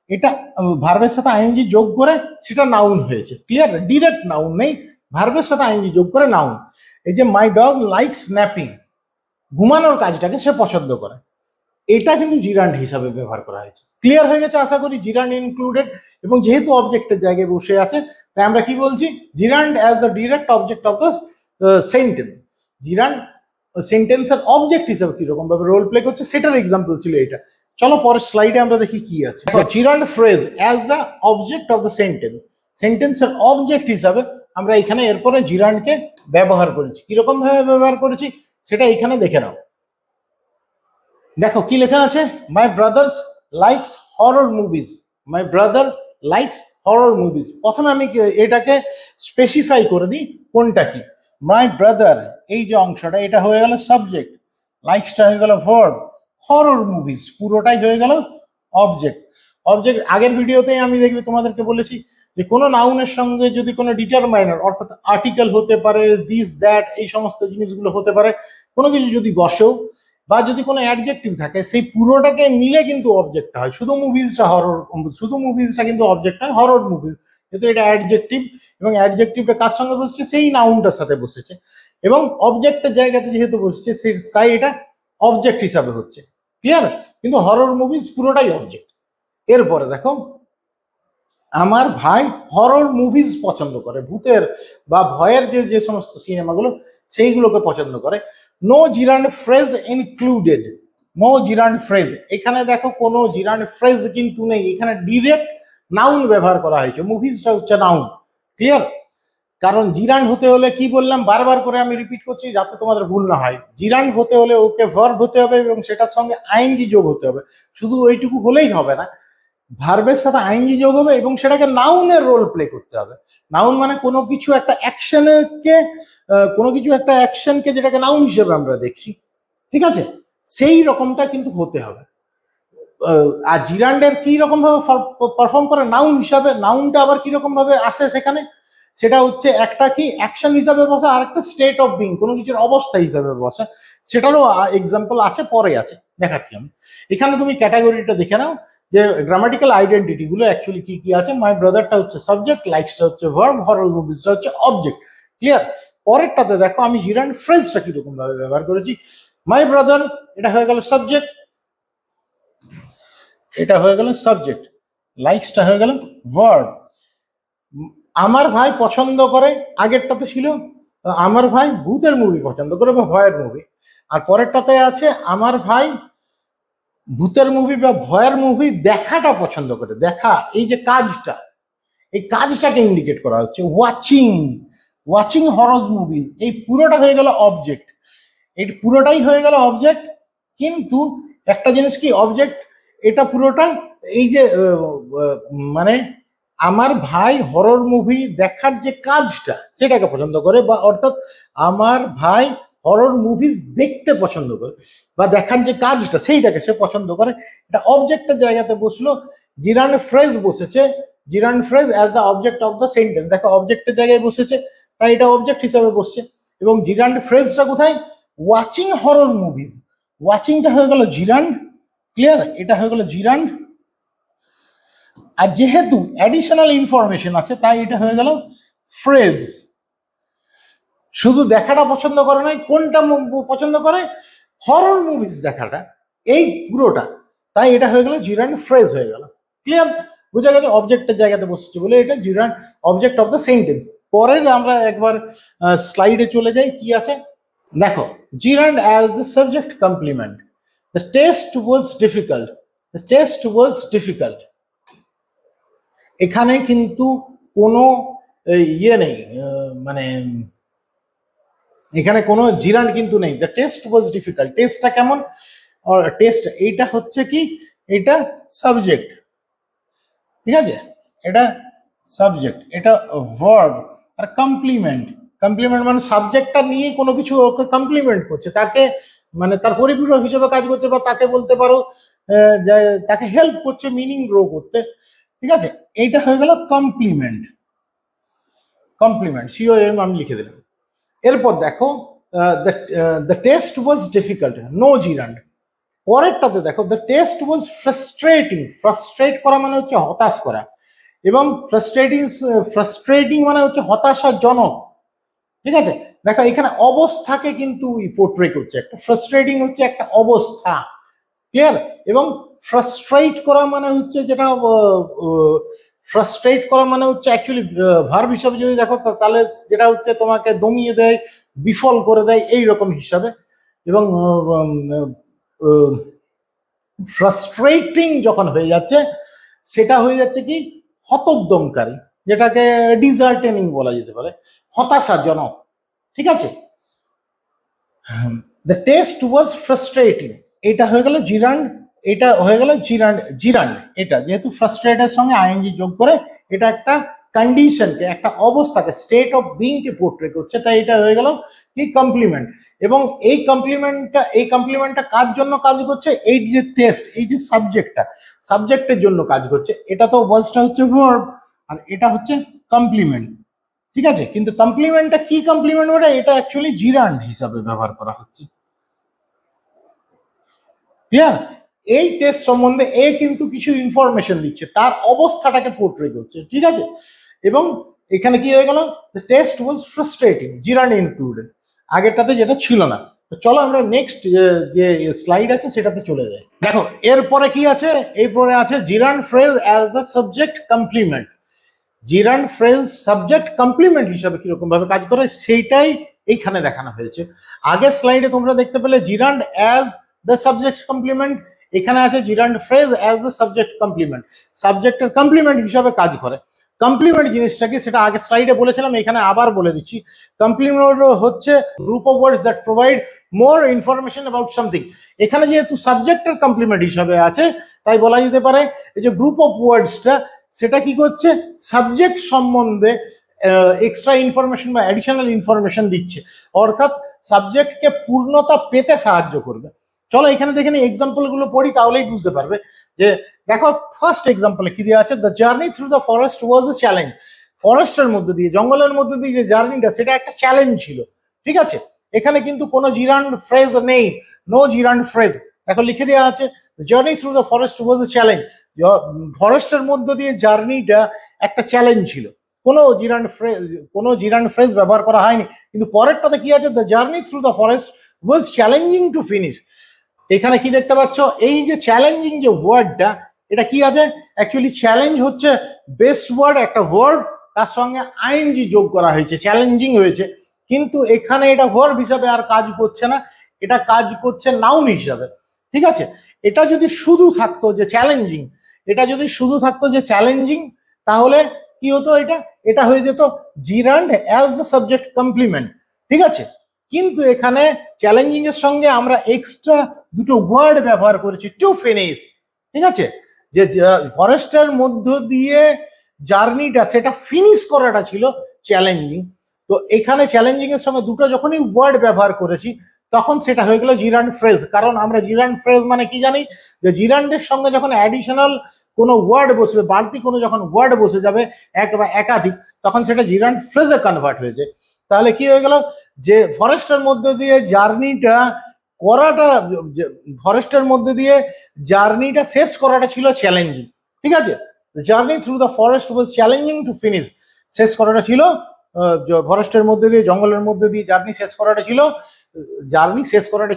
এটা ভার্বের সাথে আইএনজি যোগ করে সেটা নাউন হয়েছে, ক্লিয়ার। ডিরেক্ট নাউন নেই, ভার্বের সাথে আইএনজি যোগ করে নাউন। এই যে মাই ডগ লাইকস ন্যাপিং, ঘুমানোর কাজটাকে সে পছন্দ করে, এটা কিন্তু জিরান্ড হিসাবে ব্যবহার করা হয়েছে। ক্লিয়ার হয়ে গেছে আশা করি, জিরান্ড ইনক্লুডেড। এবং যেহেতু অবজেক্টের জায়গায় বসে আছে, তাই আমরা কি বলছি, জিরান্ড as the direct object of the sentence. জিরান্ড সেন্টেন্সের অবজেক্ট হিসাবে কিরকম ভাবে রোল প্লে করছে সেটার এক্সাম্পল ছিল এটা। চলো পরের স্লাইডে আমরা দেখি কি আছে। Gerund phrase as the object of the সেন্টেন্সের অবজেক্ট হিসাবে আমরা এখানে এরপরে জিরান্ডকে ব্যবহার করেছি। কিরকম ভাবে ব্যবহার করেছি সেটা এখানে দেখে নাও। দেখো কি লেখা আছে, my brothers likes horror movies. My brother likes horror movies. প্রথমে আমি এটাকে স্পেসিফাই করে দিই কোনটা কি। মাই ব্রাদার এই যে অংশটা, এটা হয়ে গেল সাবজেক্ট, লাইকসটা হয়ে গেল ভার্ব, হরর মুভিজ পুরোটাই হয়ে গেল অবজেক্ট। আগের ভিডিওতেই আমি দেখবে তোমাদেরকে বলেছি যে কোনো নাউনের সঙ্গে যদি কোনো ডিটারমাইনার, অর্থাৎ আর্টিকেল হতে পারে, দিস দ্যাট, এই সমস্ত জিনিসগুলো হতে পারে, কোনো কিছু যদি বসেও, বা যদি কোনো অ্যাডজেক্টিভ থাকে, সেই পুরোটাকে মিলে কিন্তু অবজেক্ট হয়। শুধু মুভিজটা কিন্তু অবজেক্ট হয়, হরর মুভিজ, যেহেতু এটা অ্যাডজেক্টিভ, এবং অ্যাডজেক্টিভটা কার সঙ্গে বসছে, সেই নাউনটার সাথে বসেছে, এবং অবজেক্টের জায়গাতে যেহেতু বসছে তাই এটা অবজেক্ট হিসাবে হচ্ছে, ক্লিয়ার। কিন্তু হরর মুভিজ পুরোটাই অবজেক্ট। এরপরে দেখো, আমার ভাই হরর মুভিজ পছন্দ করে, ভূতের বা ভয়ের যে সমস্ত সিনেমাগুলো সেইগুলোকে পছন্দ করে। No gerund phrase included, no gerund phrase, এখানে দেখো কোনো জিরান্ড ফ্রেজ কিন্তু নেই, এখানে ডিরেক্ট নাউন ব্যবহার করা হয়েছে, মুভিজটা হচ্ছে নাউন, ক্লিয়ার। কারণ জিরান্ড হতে হলে কি বললাম, বারবার করে আমি রিপিট করছি যাতে তোমাদের ভুল না হয়, জিরান্ড হতে হলে ওকে ভার্ব হতে হবে এবং সেটার সঙ্গে আইএনজি যোগ হতে হবে। শুধু ওইটুকু হলেই হবে না, ভার্বের সাথে আইএনজি যোগ হবে এবং সেটাকে নাউনের রোল প্লে করতে হবে। নাউন মানে কোনো কিছু একটা অ্যাকশনকে যেটাকে নাউন হিসেবে আমরা দেখছি, ঠিক আছে, সেই রকমটা কিন্তু হতে হবে। আর জিরান্ডের কি রকম ভাবে পারফর্ম করে নাউন হিসাবে, নাউনটা আবার কিরকম ভাবে আসে সেখানে, সেটা হচ্ছে একটা কি অ্যাকশন হিসাবে বসে, আর একটা স্টেট অফ বিং, কোনো কিছুর অবস্থা হিসাবে বসে। সেটারও এক্সাম্পল আছে, পরে আছে, দেখাচ্ছি আমি। এখানে তুমি ক্যাটাগরিটা দেখে নাও যে গ্রামাটিক্যাল আইডেন্টিটি গুলো অ্যাকচুয়ালি কি কি আছে। মাই ব্রাদারটা হচ্ছে সাবজেক্ট, লাইকসটা হচ্ছে ভার্ব, হরর মুভিজটা হচ্ছে অবজেক্ট, ক্লিয়ার। পরেরটাতে দেখো আমি জিরান্ড ফ্রেজটা কিরকম ভাবে ব্যবহার করেছি। মাই ব্রাদার, এটা হয়ে গেল সাবজেক্ট, এটা হয়ে গেল সাবজেক্ট, লাইকসটা হয়ে গেল ভার্ব। আমার ভাই পছন্দ করে, আগেরটাতে ছিল আমার ভাই ভূতের মুভি পছন্দ করে বা ভয়ের মুভি, আর পরেরটাতে আছে আমার ভাই ভূতের মুভি বা ভয়ের মুভি দেখাটা পছন্দ করে। দেখা, এই যে কাজটা, এই কাজটাকে ইন্ডিকেট করা হচ্ছে। ওয়াচিং, ওয়াচিং হরর মুভি, এই পুরোটা হয়ে গেল অবজেক্ট, এই পুরোটাই হয়ে গেল অবজেক্ট। কিন্তু একটা জিনিস কি অবজেক্ট, এটা পুরোটা এই যে মানে আমার ভাই হরর মুভি দেখার যে কাজটা সেটাকে পছন্দ করে, বা অর্থাৎ আমার ভাই হরর মুভিজ দেখতে পছন্দ করে বা দেখার যে কাজটা সেইটাকে সে পছন্দ করে। এটা অবজেক্টের জায়গাতে বসলো, জিরান্ড ফ্রেজ বসেছে, জিরান্ড phrase as the object of the sentence. দেখো অবজেক্টের জায়গায় বসেছে, তাই এটা অবজেক্ট হিসাবে বসছে। এবং জিরান্ড ফ্রেজটা কোথায়? ওয়াচিং হরর মুভিজ, ওয়াচিংটা হয়ে গেল জিরান্ড, ক্লিয়ার? এটা হয়ে গেল জিরান্ড। আর যেহেতু অ্যাডিশনাল ইনফরমেশন আছে তাই এটা হয়ে গেল ফ্রেজ। শুধু দেখাটা পছন্দ করে নাই, কোনটা পছন্দ করে? হরর মুভিজ দেখাটা, এই পুরোটা, তাই এটা হয়ে গেল জিরান্ড ফ্রেজ হয়ে গেল। ক্লিয়ার? বুঝা গেছে? অবজেক্টের জায়গাতে বসছে বলে এটা gerund object of the sentence. পরের আমরা একবার স্লাইডে চলে যাই, কি আছে দেখো। Gerund as the subject complement, the test was difficult, the test was difficult. এখানে কিন্তু কোনো ইয়ে নেই, মানে এখানে কোনো জিরান্ড কিন্তু নেই। দ্য টেস্ট ওয়াজ ডিফিকাল্ট, টেস্টটা কেমন? টেস্ট এইটা হচ্ছে কি, এটা সাবজেক্ট, ঠিক আছে, এটা সাবজেক্ট, এটা ভার্ব। আর কমপ্লিমেন্ট, কমপ্লিমেন্ট মানে সাবজেক্টটা নিয়ে কোনো কিছু ওকে কমপ্লিমেন্ট করছে, তাকে মানে তার পরিপূরক হিসেবে কাজ করছে, বা তাকে বলতে পারো তাকে হেল্প করছে মিনিং গ্রো করতে, ঠিক আছে? এইটা হয়ে গেল কমপ্লিমেন্ট, কমপ্লিমেন্ট, সিওএম আমি লিখে দিলাম। এরপর দেখো the test was difficult, no gerund. পরেরটাতে দেখো the test was frustrating, frustrate করা মানে হচ্ছে হতাশ করা, এবং ফ্রাস্ট্রেটিং মানে হচ্ছে হতাশাজনক, ঠিক আছে? দেখো এখানে অবস্থাকে কিন্তু পোর্ট্রে করছে, একটা ফ্রাস্ট্রেটিং হচ্ছে একটা অবস্থা, ক্লিয়ার? এবং ফ্রাস্ট্রেট করা মানে হচ্ছে যেটা ফ্রাস্ট্রেট করা মানে হচ্ছে অ্যাকচুয়ালি ভার্ব হিসাবে যদি দেখো তাহলে যেটা হচ্ছে তোমাকে দমিয়ে দেয়, বিফল করে দেয় এই রকম হিসাবে। এবং ফ্রাস্ট্রেটিং যখন হয়ে যাচ্ছে সেটা হয়ে যাচ্ছে কি হতোদ্যমকারী, যেটাকে ডিজার্টেনিং বলা যেতে পারে, হতাশাজনক, ঠিক আছে? দ্য টেস্ট ওয়াজ ফ্রাস্ট্রেটিং, এটা হয়ে গেল জিরান্ড, এটা হয়ে গেল জিরান্ড। জিরান্ড এটা যেহেতু ফ্রাস্ট্রেটের সঙ্গে আইএনজি যোগ করে, এটা একটা কন্ডিশনকে, একটা অবস্থাকে, state of being K portray করছে, তাই এটা হয়ে গেল কি কমপ্লিমেন্ট। এবং এই কমপ্লিমেন্টটা কার জন্য কাজ করছে? এই যে টেস্ট, এই যে সাবজেক্টটা, সাবজেক্টের জন্য কাজ করছে। এটা তো ওয়াজটা হচ্ছে ভার্ব, আর এটা হচ্ছে কমপ্লিমেন্ট, ঠিক আছে? কিন্তু কমপ্লিমেন্টটা কি কমপ্লিমেন্ট বলে, এটা অ্যাকচুয়ালি জিরান্ড হিসাবে ব্যবহার করা হচ্ছে, ক্লিয়ার? এই টেস্ট সম্বন্ধে এ কিন্তু কিছু ইনফরমেশন দিচ্ছে, তার অবস্থাটাকে পোর্ট্রে করছে, ঠিক আছে? এবং এখানে কি হয়ে গেল? The test was frustrating, gerund included, আগেরটাতে যেটা ছিল না। চলো আমরা নেক্সট যে স্লাইড আছে সেটাতে চলে যাই। দেখো এরপরে কি আছে, এরপরে আছে gerund phrase as the subject complement. Gerund phrase subject complement হিসাবে কিরকম ভাবে কাজ করে সেইটাই এইখানে দেখানো হয়েছে। আগের স্লাইডে তোমরা দেখতে পেলে gerund as the subject complement, এখানে আছে gerund phrase as the subject complement, সাবজেক্টের কমপ্লিমেন্ট হিসাবে কাজ করে। কমপ্লিমেন্ট জিনিসটা কি সেটা আগে স্লাইডে বলেছিলাম, এখানে আবার বলে দিচ্ছি। কমপ্লিমেন্ট হচ্ছে group of words that provide more information about something. এখানে যেহেতু সাবজেক্টের কমপ্লিমেন্ট হিসাবে আছে, তাই বলা যেতে পারে এই যে গ্রুপ অফ ওয়ার্ডসটা সেটা কি করছে, সাবজেক্ট সম্বন্ধে এক্সট্রা ইনফরমেশন বা অ্যাডিশনাল ইনফরমেশন দিচ্ছে, অর্থাৎ সাবজেক্টকে পূর্ণতা পেতে সাহায্য করবে। চলো এখানে দেখে নিই, এক্সাম্পল গুলো পড়ি, তাহলেই বুঝতে পারবে। যে দেখো ফার্স্ট এক্সাম্পলে কি দেওয়া আছে, the journey through the forest was A challenge. ফরেস্টের মধ্যে দিয়ে, জঙ্গলের মধ্যে দিয়ে যে জার্নিটা, সেটা একটা চ্যালেঞ্জ ছিল, ঠিক আছে? এখানে কিন্তু কোনো জিরান্ড ফ্রেজ নেই, নো জিরান্ড ফ্রেজ। দেখো লিখে দেওয়া আছে journey through the forest was A challenge, ফরেস্টের মধ্যে দিয়ে জার্নিটা একটা চ্যালেঞ্জ ছিল। কোনো জিরান্ড ফ্রেজ ব্যবহার করা হয়নি। কিন্তু পরেরটাতে কি আছে, the journey through the forest was challenging to finish. এখানে কি দেখতে পাচ্ছ, এই যে চ্যালেঞ্জিং যে ওয়ার্ডটা, এটা কি আছে, অ্যাকচুয়ালি চ্যালেঞ্জ হচ্ছে বেস ওয়ার্ড, একটা ওয়ার্ড, তার সঙ্গে আইএনজি যোগ করা হয়েছে, চ্যালেঞ্জিং হয়েছে। কিন্তু এখানে এটা ভার্ব হিসাবে আর কাজ করছে না, এটা কাজ করছে নাউন হিসাবে। ঠিক আছে, এটা যদি শুধু থাকতো যে চ্যালেঞ্জিং, এটা যদি শুধু থাকতো যে চ্যালেঞ্জিং, তাহলে কি হতো, এটা হয়ে যেত gerund as the subject complement. ঠিক আছে, কিন্তু এখানে চ্যালেঞ্জিং এর সঙ্গে আমরা এক্সট্রা দুটো ওয়ার্ড ব্যবহার করেছি, টু ফিনিশ। ঠিক আছে, যে ফরেস্টের মধ্য দিয়ে জার্নিটা, সেটা ফিনিশ করাটা ছিল চ্যালেঞ্জিং। তো এখানে চ্যালেঞ্জিং এর সঙ্গে দুটো যখনই ওয়ার্ড ব্যবহার করেছি, তখন সেটা হয়ে গেল জিরান্ড ফ্রেজ। কারণ আমরা জিরান্ড ফ্রেজ মানে কি জানি, যে জিরান্ডের সঙ্গে যখন অ্যাডিশনাল কোনো ওয়ার্ড বসবে, বাড়তি কোনো যখন ওয়ার্ড বসে যাবে এক বা একাধিক, তখন সেটা জিরান্ড ফ্রেজে কনভার্ট হয়ে যায়। তাহলে কি হয়ে গেল, যে ফরেস্টের মধ্যে দিয়ে জার্নিটা করাটা, ফরেস্টের মধ্যে দিয়ে জার্নিটা শেষ করাটা ছিল চ্যালেঞ্জিং। ঠিক আছে, journey through the forest was challenging to finish, শেষ করাটা ছিল ফরেস্টের মধ্যে দিয়ে, জঙ্গলের মধ্যে দিয়ে জার্নি শেষ করাটা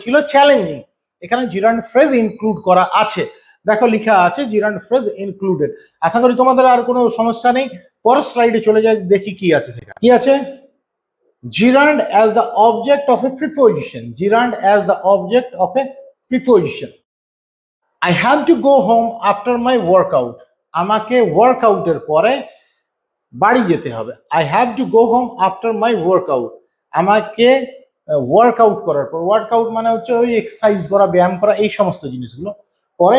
ছিল চ্যালেঞ্জিং। এখানে জিরান্ড ফ্রেজ ইনক্লুড করা আছে, দেখো লেখা আছে জিরান্ড ফ্রেজ ইনক্লুডেড। আশা করি তোমাদের আর কোনো সমস্যা নেই। পরের স্লাইডে চলে যাই, দেখি কি আছে সেখানে। কি আছে, gerund as the object of a preposition. Gerund as the object of a preposition. I have to go home after my workout. আমাকে ওয়ার্কআউটের পরে বাড়ি যেতে হবে। I have to go home after my workout. আমাকে ওয়ার্কআউট করার পর, workout মানে হচ্ছে ওই এক্সারসাইজ করা, ব্যায়াম করা, এই সমস্ত জিনিসগুলো পরে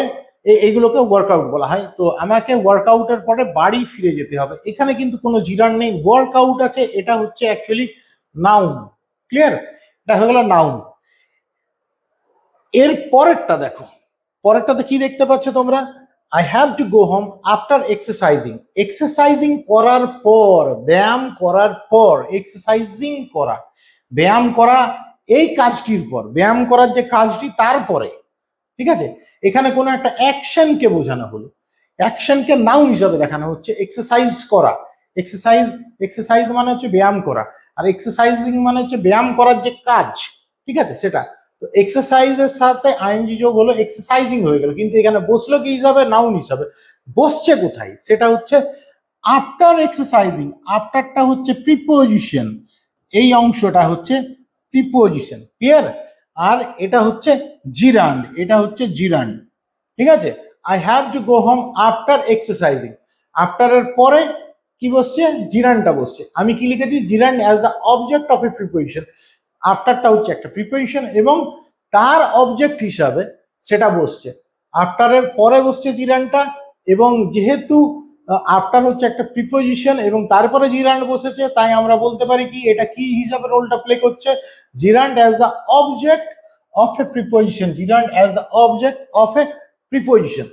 এইগুলোকে ওয়ার্কআউট বলা হয়। তো আমাকে ওয়ার্কআউটের পরে বাড়ি ফিরে যেতে হবে। এখানে কিন্তু কোনো জিরান্ড নেই, ওয়ার্কআউট আছে, এটা হচ্ছে অ্যাকচুয়ালি নাউন। ক্লিয়ার, এটা হয়ে গেল নাউন। এর পরেরটা দেখো, পরেরটাতে কি দেখতে পাচ্ছ তোমরা, I have to go home after exercising. Exercising করার পর, ব্যায়াম করার পর, এক্সারসাইজিং করা, ব্যায়াম করা, এই কাজটির পর, ব্যায়াম করার যে কাজটি তারপরে। ঠিক আছে, এখানে কোনো একটা অ্যাকশনকে বোঝানো হলো, অ্যাকশনকে নাউন হিসাবে দেখানো হচ্ছে। এক্সারসাইজ করা, এক্সারসাইজ মানে হচ্ছে ব্যায়াম করা, আর এক্সারসাইজিং মানে হচ্ছে ব্যায়াম করার যে কাজ। ঠিক আছে, সেটা তো এক্সারসাইজের সাথে আইএনজি যোগ হলো, এক্সারসাইজিং হয়ে গেল। কিন্তু এখানে বসলো কি হিসাবে, নাউন হিসাবে। বসছে কোথায়, সেটা হচ্ছে আফটার এক্সারসাইজিং। আফটারটা হচ্ছে প্রিপোজিশন, এই অংশটা হচ্ছে প্রিপোজিশন। ক্লিয়ার, আর এটা হচ্ছে জিরান্ড, এটা হচ্ছে জিরান্ড। ঠিক আছে, I have to go home after exercising. আফটারের পরে কি বসছে, জিরান্ডটা বসছে। আমি কি লিখেছি, gerund as the object of a preposition. আফটারটা হচ্ছে একটা প্রিপোজিশন এবং তার অবজেক্ট হিসাবে সেটা বসছে। আফটারের পরে বসছে জিরান্ডটা, এবং যেহেতু আফটার হচ্ছে একটা প্রিপোজিশন এবং তারপরে জিরান্ড বসেছে, তাই আমরা বলতে পারি কি, এটা কি হিসাবে রোলটা প্লে করছে, জিরান্ড as the object of a preposition. জিরান্ড as the object of a preposition.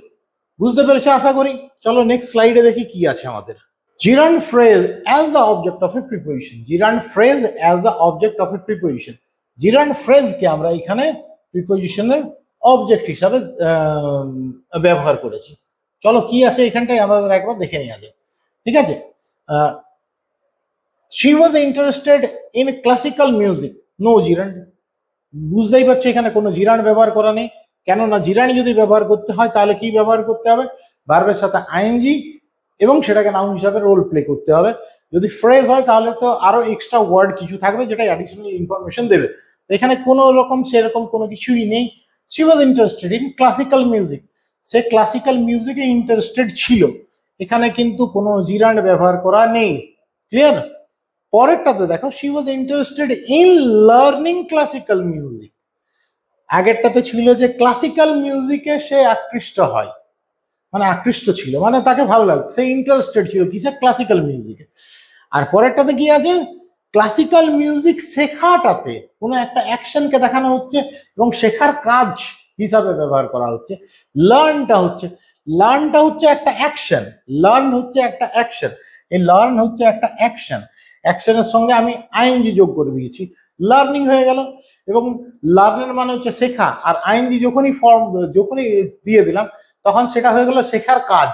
বুঝতে পেরেছো আশা করি। চলো নেক্সট স্লাইডে দেখি কি আছে আমাদের। Gerund phrase as the object of a preposition. Gerund phrase as the object of a preposition. Gerund phrase কে আমরা এখানে প্রিপোজিশনের অবজেক্ট হিসাবে ব্যবহার করেছি। চলো কি আছে এখানটায় আমাদের একবার দেখে নেওয়া যায়। ঠিক আছে, she was interested in classical music. No gerund. বুঝতেই পারছো এখানে কোনো জিরান্ড ব্যবহার করা নেই। কেননা জিরান্ড যদি ব্যবহার করতে হয় তাহলে কি ব্যবহার করতে হবে, ভার্বের সাথে আইএনজি, এবং সেটাকে নাউন হিসাবে রোল প্লে করতে হবে। যদি ফ্রেজ হয় তাহলে তো আরো এক্সট্রা ওয়ার্ড কিছু থাকবে, যেটা অ্যাডিশনাল ইনফরমেশন দেবে। এখানে কোনো রকম সেরকম কোনো কিছুই নেই। She was interested in classical music. Say classical মিউজিকে ইন্টারেস্টেড ছিল। এখানে কিন্তু কোনো জিরান্ড ব্যবহার করা নেই। ক্লিয়ার, পরেরটাতে দেখো, she was interested in learning classical music. আগেরটাতে ছিল যে ক্লাসিক্যাল মিউজিকে সে আকৃষ্ট হয়, মানে আকৃষ্ট ছিল, মানে তাকে ভালো লাগছে, সে ইন্টারেস্টেড ছিল কিসে, ক্লাসিক্যাল মিউজিকে। আর পরেরটাতে কি আছে, ক্লাসিক্যাল মিউজিক শেখাটাতে কোনো একটা অ্যাকশনকে দেখানো হচ্ছে এবং শেখার কাজ হিসাবে ব্যবহার করা হচ্ছে। লার্নটা হচ্ছে একটা অ্যাকশন, লার্ন হচ্ছে একটা অ্যাকশন, এই লার্ন হচ্ছে একটা অ্যাকশন। অ্যাকশনের সঙ্গে আমি আইএনজি যোগ করে দিয়েছি, লার্নিং হয়ে গেল। এবং লার্নের মানে হচ্ছে শেখা, আর আইএনজি যখনই দিয়ে দিলাম তখন সেটা হয়ে গেল শেখার কাজ।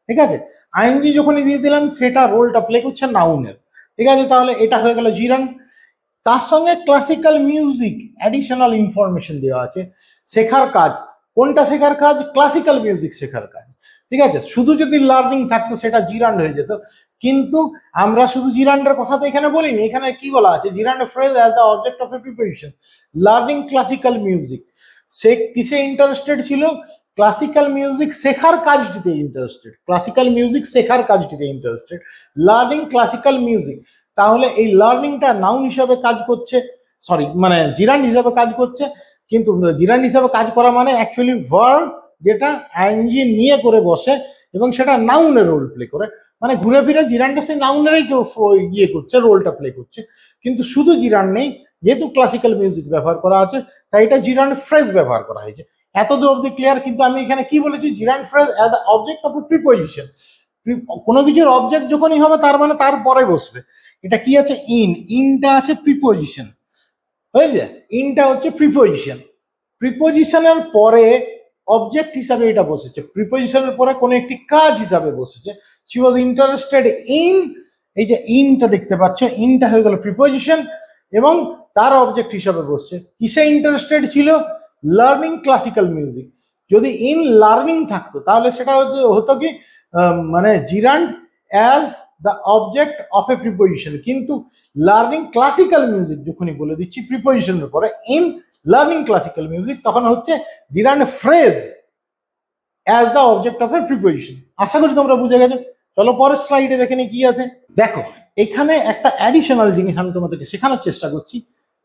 ঠিক আছে, আইএনজি যখনই দিয়ে দিলাম সেটা রোলটা প্লে করছে নাউনের। ঠিক আছে, তাহলে এটা হয়ে গেল জিরান্ড। তার সঙ্গে ক্লাসিক্যাল মিউজিক অ্যাডিশনাল ইনফরমেশন দেওয়া আছে। শেখার কাজ, কোনটা শেখার কাজ? ক্লাসিক্যাল মিউজিক শেখার কাজ। ঠিক আছে, শুধু যদি লার্নিং থাকতো সেটা জিরান্ড হয়ে যেত, কিন্তু আমরা শুধু জিরান্ডের কথা তো এখানে বলিনি। এখানে কি বলা আছে? Gerund phrase as the object of a preparation learning classical music. সে কিসে ইন্টারেস্টেড ছিল? ক্লাসিক্যাল মিউজিক শেখার কাজটিতে ইন্টারেস্টেড, ক্লাসিক্যাল মিউজিক শেখার কাজটিতে ইন্টারেস্টেড, লার্নিং ক্লাসিক্যাল মিউজিক। তাহলে এই লার্নিংটা নাউন হিসাবে কাজ করছে, সরি মানে জিরান্ড হিসাবে কাজ করছে, কিন্তু জিরান্ড হিসাবে কাজ করা মানে অ্যাকচুয়ালি ভার্ব যেটা আইএনজি নিয়ে করে বসে এবং সেটা নাউনের রোল প্লে করে, মানে ঘুরে ফিরে জিরান্ডটা সেই নাউনেরই ইয়ে করছে, রোলটা প্লে করছে। কিন্তু শুধু জিরান্ড নেই, যেহেতু ক্লাসিক্যাল মিউজিক ব্যবহার করা আছে তাই এটা জিরান্ড ফ্রেজ ব্যবহার করা হয়েছে। এতদূর অব্দি ক্লিয়ার? কিন্তু আমি এখানে কি বলেছি? জিরান্ড phrase as the object of a preposition. কোনো কিছুর অবজেক্ট যখনই হবে তার মানে তার পরে বসবে। এটা কি আছে? ইনটা আছে প্রিপোজিশন, হয়েছে? ইনটা হচ্ছে প্রিপোজিশন, প্রিপোজিশনের পরে অবজেক্ট হিসাবে এটা বসেছে, প্রিপোজিশনের পরে কোনো একটি কাজ হিসাবে বসেছে। শি ওয়াজ ইন্টারেস্টেড ইন, এই যে ইনটা দেখতে পাচ্ছ, ইনটা হয়ে গেল প্রিপোজিশন এবং তার অবজেক্ট হিসাবে বসছে। কিসে ইন্টারেস্টেড ছিল? Learning classical music. যদি ইন লার্নিং থাকতো তাহলে সেটা হতো কি মানে জিরান্ড as the object of a preposition, কিন্তু লার্নিং ক্লাসিক্যাল মিউজিক যখনই বলে দিচ্ছি প্রিপোজিশনের পরে ইন লার্নিং ক্লাসিক্যাল মিউজিক, তখন হচ্ছে gerund phrase as the object of a preposition. আশা করি তোমরা বুঝে গেছো। চলো পরের স্লাইডে দেখে নি কি আছে। দেখো এখানে একটা অ্যাডিশনাল জিনিস আমি তোমাদেরকে শেখানোর চেষ্টা করছি।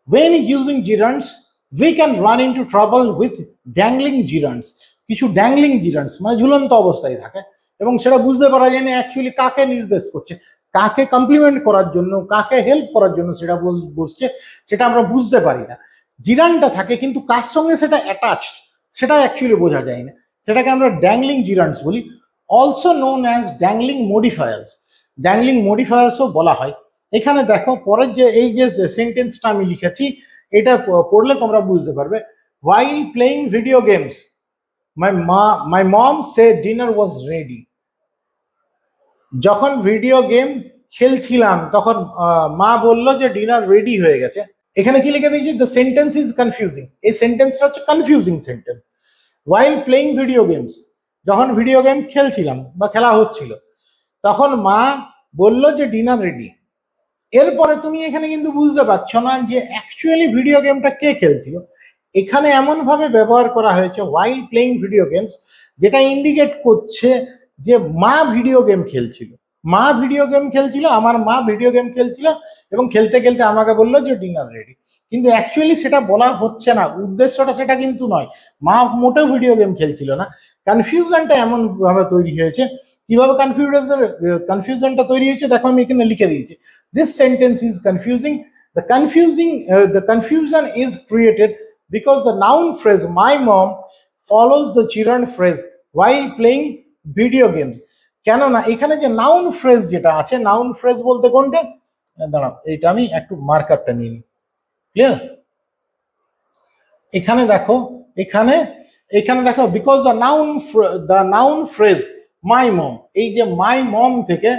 when using gerunds we can run into trouble with dangling gerunds। কিছু ড্যাংলিং জিরান্ডস মানে ঝুলন্ত অবস্থায় থাকে এবং সেটা বুঝতে পারা যায় না অ্যাকচুয়ালি কাকে নির্দেশ করছে, কাকে কমপ্লিমেন্ট করার জন্য, কাকে হেল্প করার জন্য সেটা বসছে, সেটা আমরা বুঝতে পারি না। জিরান্ডটা থাকে কিন্তু কার সঙ্গে সেটা অ্যাটাচড সেটা অ্যাকচুয়ালি বোঝা যায় না, সেটাকে আমরা ড্যাংলিং জিরান্ডস বলি, also known as dangling modifiers. Dangling মডিফায়ার্সও বলা হয়। এখানে দেখো পরের যে এই যে সেন্টেন্সটা আমি লিখেছি এটা পড়লে তোমরা বুঝতে পারবে। while playing video games my mom said dinner was ready। যখন ভিডিও গেম খেলছিলাম তখন মা বলল যে ডিনার রেডি হয়ে গেছে। এখানে কি লিখে দিয়েছি? The sentence is confusing. এই সেন্টেন্সটা হচ্ছে confusing sentence. while playing video games, যখন ভিডিও গেম খেলছিলাম বা খেলা হচ্ছিল তখন মা বলল যে ডিনার রেডি। এরপরে তুমি এখানে কিন্তু বুঝতে পারছো না যে অ্যাকচুয়ালি ভিডিও গেমটা কে খেলছিল। এখানে এমন ভাবে ব্যবহার করা হয়েছে while playing video games, যেটা ইন্ডিকেট করছে যে মা ভিডিও গেম খেলছিল, মা ভিডিও গেম খেলছিল, আমার মা ভিডিও গেম খেলছিল এবং খেলতে খেলতে আমাকে বললো যে ডিনার রেডি। কিন্তু অ্যাকচুয়ালি সেটা বলা হচ্ছে না, উদ্দেশ্যটা সেটা কিন্তু নয়, মা মোটেও ভিডিও গেম খেলছিল না। কনফিউশনটা এমন ভাবে তৈরি হয়েছে। কিভাবে কনফিউশনটা তৈরি হয়েছে দেখো আমি এখানে লিখে দিয়েছি। This sentence is confusing. The confusion is created because the noun phrase my mom follows the gerund phrase while playing video games। কেননা এখানে যে নাউন ফ্রেজ যেটা আছে, নাউন ফ্রেজ বলতে কোনটা? দাঁড়াও এইটা আমি একটু মার্কারটা নিয়ে নিই। ক্লিয়ার? এখানে দেখো, এখানে দেখো বিকজ দ্য নাউন ফ্রেজ মাই মম, এই যে মাই মম থেকে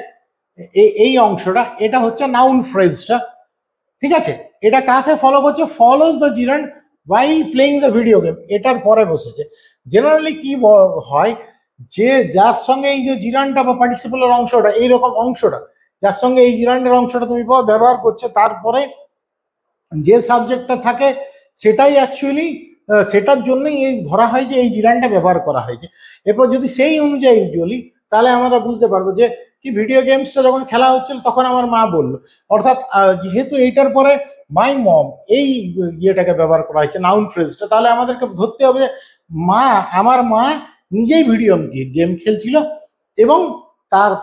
এই অংশটা এটা হচ্ছে নাউন ফ্রেজটা। ঠিক আছে, এটা কাকে ফলো করছে? Follows the জিরান্ড while playing the video game, এটার পরে বসেছে। জেনারেলি কি হয় যে যার সঙ্গে এই যে জিরান্ডটা বা পার্টিসিপেলের অংশটা এইরকম অংশটা যার সঙ্গে এই জিরান্ডের অংশটা তুমি ব্যবহার করছে তারপরে যে সাবজেক্টটা থাকে সেটাই অ্যাকচুয়ালি সেটার জন্যই এই ধরা হয় যে এই জিরান্ডটা ব্যবহার করা হয়েছে। এরপর যদি সেই অনুযায়ী বলি তাহলে আমরা বুঝতে পারবো যে কি ভিডিও গেমসটা যখন খেলা হচ্ছিল তখন আমার মা বললো, অর্থাৎ যেহেতু এইটার পরে মাই মম এই ইয়েটাকে ব্যবহার করা হয়েছে নাউন ফ্রেজটা, তাহলে আমাদেরকে ধরতে হবে আমার মা নিজেই ভিডিও গেম খেলছিল এবং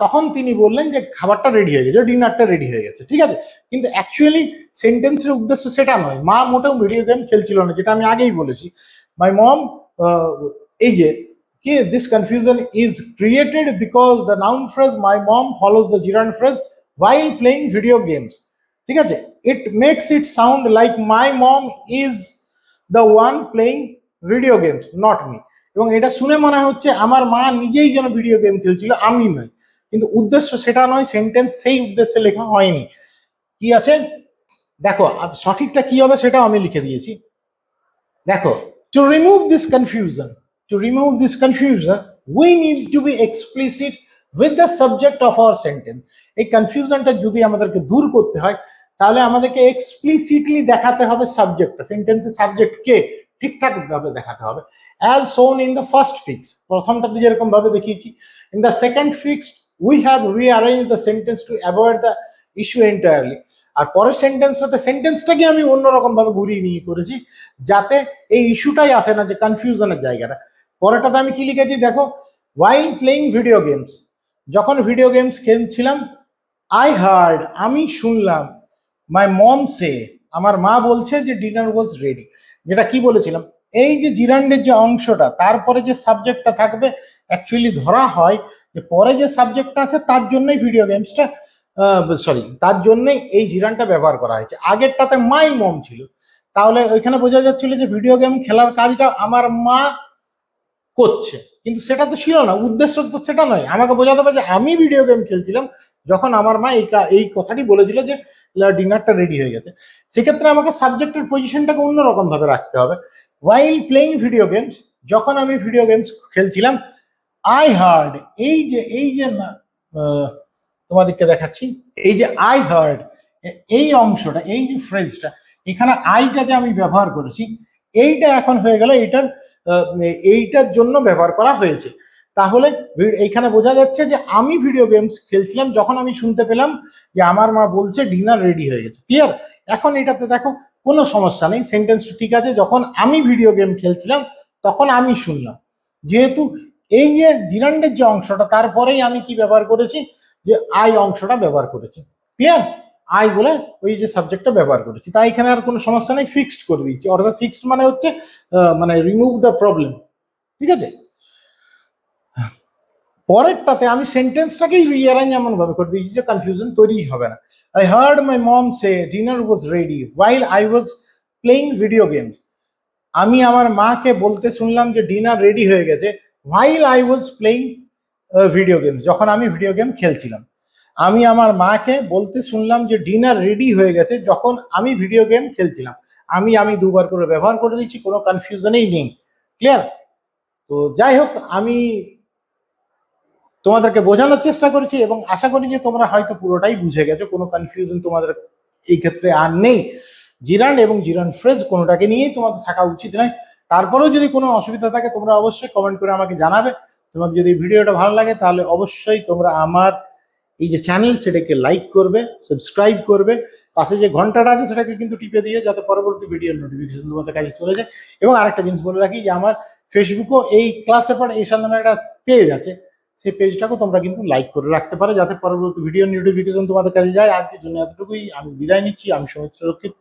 তখন তিনি বললেন যে খাবারটা রেডি হয়ে গেছে, ডিনারটা রেডি হয়ে গেছে। ঠিক আছে, কিন্তু অ্যাকচুয়ালি সেন্টেন্সের উদ্দেশ্য সেটা নয়, মা মোটেও ভিডিও গেম খেলছিল না, যেটা আমি আগেই বলেছি। মাই মম, এই যে কি this confusion is created because the noun phrase my mom follows the gerund phrase while playing video games। ঠিক আছে, it makes it sound like my mom is the one playing video games, not me। এবং এটা শুনে মনে হচ্ছে আমার মা নিজেই যেন ভিডিও গেম খেলছিল, আমি নই। কিন্তু উদ্দেশ্য সেটা নয়, সেন্টেন্স সেই উদ্দেশ্যে লেখা হয়নি। কি আছে দেখো, সঠিকটা কি হবে সেটাও আমি লিখে দিয়েছি। দেখো, to remove this confusion, we need to be explicit with the subject of our sentence. এই কনফিউশনটা যদি আমাদেরকে দূর করতে হয়, তাহলে আমাদেরকে এক্সপ্লিসিটলি দেখাতে হবে সাবজেক্টটা, সেন্টেন্সের সাবজেক্ট কে ঠিকঠাক ভাবে দেখাতে হবে। as shown in the first fix, প্রথমটাতে যেরকম ভাবে দেখিয়েছি। in the second fix we have rearranged the sentence to avoid the issue entirely. আর পরের সেন্টেন্সটাকে আমি অন্যরকম ভাবে ঘুরিয়ে নিয়ে করেছি, যাতে এই ইস্যুটাই আসে না, যে কনফিউশনের জায়গাটা। পরেরটাতে আমি কি লিখেছি দেখো, while playing video games, যখন ভিডিও গেমস খেলছিলাম, I heard, আমি শুনলাম, my mom say, আমার মা বলছে যে ডিনার ওয়াজ রেডি। যেটা কি বলেছিলাম, এই যে জিরান্ডের যে অংশটা, তারপরে যে সাবজেক্টটা থাকবে, অ্যাকচুয়ালি ধরা হয় যে পরে যে সাবজেক্টটা আছে তার জন্যই ভিডিও গেমসটা, তার জন্যই এই জিরানটা ব্যবহার করা হয়েছে। আগেরটাতে মাই মম ছিল, তাহলে ওইখানে বোঝা যাচ্ছিল যে ভিডিও গেম খেলার কাজটা আমার মা করছে, কিন্তু সেটা তো ছিল না, উদ্দেশ্য তো সেটা নয়। আমাকে বোঝাতে হবে যে আমি ভিডিও গেম খেলছিলাম যখন আমার মা এই কথাটি বলেছিল যে ডিনারটা রেডি হয়ে গেছে। সেক্ষেত্রে আমাকে সাবজেক্টের পজিশনটাকে অন্যরকম ভাবে রাখতে হবে। while playing video games, যখন আমি ভিডিও গেমস খেলছিলাম, I heard, এই যে তোমাদেরকে দেখাচ্ছি, এই যে আই হার্ড, এই অংশটা, এই যে ফ্রেজটা, এখানে আইটা যে আমি ব্যবহার করেছি, এইটা এখন হয়ে গেল এইটার জন্য ব্যবহার করা হয়েছে। তাহলে এইখানে বোঝা যাচ্ছে যে আমি ভিডিও গেমস খেলছিলাম যখন আমি শুনতে পেলাম যে আমার মা বলছে ডিনার রেডি হয়ে গেছে। ক্লিয়ার? এখন এটাতে দেখো কোনো সমস্যা নেই, সেন্টেন্সটা ঠিক আছে। যখন আমি ভিডিও গেম খেলছিলাম তখন আমি শুনলাম, যেহেতু এই যে জিরান্ডের যে অংশটা, তারপরেই আমি কি ব্যবহার করেছি, যে আই অংশটা ব্যবহার করেছি। ক্লিয়ার? আই বলে ওই যে সাবজেক্টটা ব্যবহার করেছি, তাই এখানে আর কোনো সমস্যা নেই, ফিক্সড করে দিচ্ছি। অর্থাৎ ফিক্সড মানে হচ্ছে মানে রিমুভ দ্য প্রবলেম। ঠিক আছে? পরেরটাতে আমি সেন্টেন্সটাকেই রিঅ্যারেঞ্জ এমন ভাবে করে দিয়েছি যে কনফিউশন তৈরি হবে না। I heard my mom say dinner was ready while I was playing video games. আমি আমার মাকে বলতে শুনলাম যে ডিনার রেডি হয়ে গেছে while I was playing video games, যখন আমি ভিডিও গেম খেলছিলাম। আমি আমার মাকে বলতে শুনলাম যে ডিনার রেডি হয়ে গেছে যখন আমি ভিডিও গেম খেলছিলাম। আমি দুবার করে ব্যবহার করে দিচ্ছি, কোনো কনফিউশনেই নেই। ক্লিয়ার? তো যাই হোক, আমি তোমাদেরকে বোঝানোর চেষ্টা করেছি এবং আশা করি যে তোমরা হয়তো পুরোটাই বুঝে গেছো, কোনো কনফিউশন তোমাদের এই ক্ষেত্রে আর নেই। জিরান এবং জিরান ফ্রেজ কোনোটাকে নিয়েই তোমাদের থাকা উচিত নয়। তারপরেও যদি কোনো অসুবিধা থাকে তোমরা অবশ্যই কমেন্ট করে আমাকে জানাবে। তোমাদের যদি ভিডিওটা ভালো লাগে তাহলে অবশ্যই তোমরা আমার এই যে চ্যানেল সেটাকে লাইক করবে, সাবস্ক্রাইব করবে, পাশে যে ঘন্টাটা আছে সেটাকে কিন্তু টিপে দিয়ে, যাতে পরবর্তী ভিডিওর নোটিফিকেশন তোমাদের কাছে চলে যায়। এবং আরেকটা জিনিস বলে রাখি যে আমার ফেসবুকও এই ক্লাস এপার এই নামে একটা পেজ আছে, সেই পেজটাকেও তোমরা কিন্তু লাইক করে রাখতে পারো, যাতে পরবর্তী ভিডিও নোটিফিকেশন তোমাদের কাছে যায়। আজকের জন্য এতটুকুই, আমি বিদায় নিচ্ছি। আমি সৌমিত্র রক্ষিত।